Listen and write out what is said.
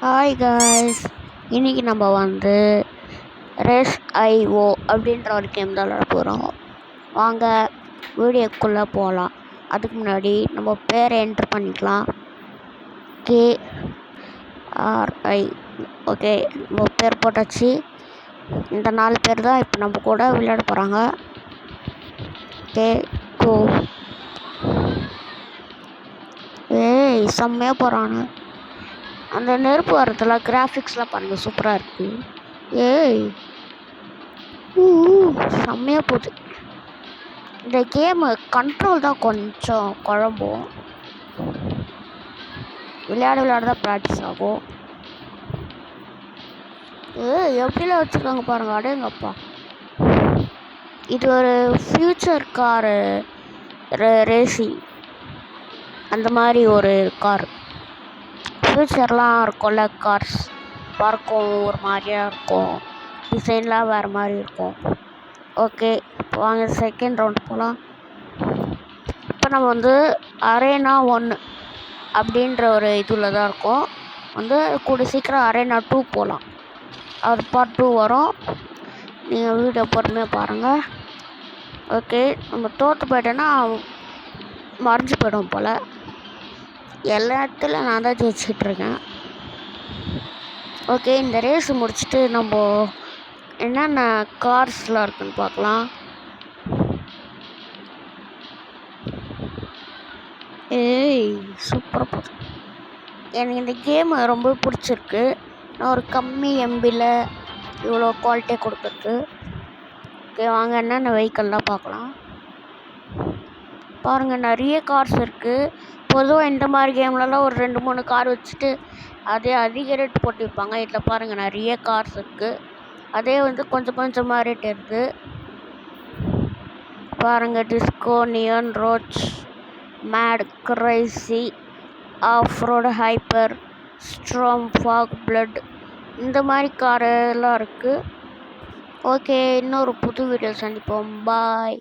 Hi guys, இன்றைக்கி நம்ம வந்து ரேஸ் ஐஓ அப்படின்ற ஒரு கேம் தான் விளாட போகிறோம். வாங்க வீடியோக்குள்ளே போகலாம். அதுக்கு முன்னாடி நம்ம பேரை என்ட்ரு பண்ணிக்கலாம். KRI. ஓகே, நம்ம பேர் போட்டாச்சு. இந்த 4 பேர் தான் இப்போ நம்ம கூட விளையாட போகிறாங்க. கோ ஏய் செம்மையாக போகிறாங்க. அந்த நெருப்பு வரத்துல கிராஃபிக்ஸ்லாம் பாருங்கள், சூப்பராக இருக்குது. ஏய் செம்மையாக போகுது. இந்த கேமு கண்ட்ரோல் தான் கொஞ்சம் குழம்பும். விளையாட தான் ப்ராக்டிஸ் ஆகும். எப்படிலாம் வச்சுருக்காங்க பாருங்கள், அடேங்கப்பா. இது ஒரு ஃப்யூச்சர் காரு ரேசிங், அந்த மாதிரி ஒரு கார். ஃப்யூச்சர்லாம் இருக்கும்ல, கார்ஸ் பார்க்கும் ஒரு மாதிரியாக இருக்கும், டிசைன்லாம் வேறு மாதிரி இருக்கும். ஓகே, இப்போ வாங்க செகண்ட் ரவுண்ட் போகலாம். இப்போ நம்ம வந்து அரேனா 1 அப்படின்ற ஒரு இதில் தான் இருக்கோம். வந்து கூட சீக்கிரம் அரேனா 2 போகலாம். அது பார்ட் 2 வரும். நீங்கள் வீடியோ பொறுமையாக பாருங்கள். ஓகே, நம்ம தோற்று போயிட்டோன்னா மறைஞ்சு போய்டும் போல். எல்லா இடத்துலையும் நான் தான் ஜெயிச்சிட்ருக்கேன். ஓகே, இந்த ரேஸ் முடிச்சுட்டு நம்ம என்னென்ன கார்ஸ்லாம் இருக்குன்னு பார்க்கலாம். ஏய் சூப்பராக போகுது. எனக்கு இந்த கேம் ரொம்ப பிடிச்சிருக்கு. நான் ஒரு கம்மி எம்பியில் இவ்வளோ குவாலிட்டியாக கொடுத்துருக்கு. ஓகே, வாங்க என்னென்ன வெஹிக்கல்லாம் பார்க்கலாம். பாருங்கள், நிறைய கார்ஸ் இருக்குது. பொதுவாக இந்த மாதிரி கேம்லலாம் ஒரு 2-3 கார் வச்சுட்டு அதே அதிக ரேட் போட்டு வைப்பாங்க. இதில் பாருங்கள், நிறைய கார்ஸ் இருக்குது. அதே வந்து கொஞ்சம் கொஞ்சமாக ரேட் இருக்குது. பாருங்கள், disco, neon, roach, mad, crazy, off road, hyper, storm, fog, blood, இந்த மாதிரி காரெல்லாம் இருக்குது. ஓகே, இன்னொரு புது வீடியோ சந்திப்போம். பாய்.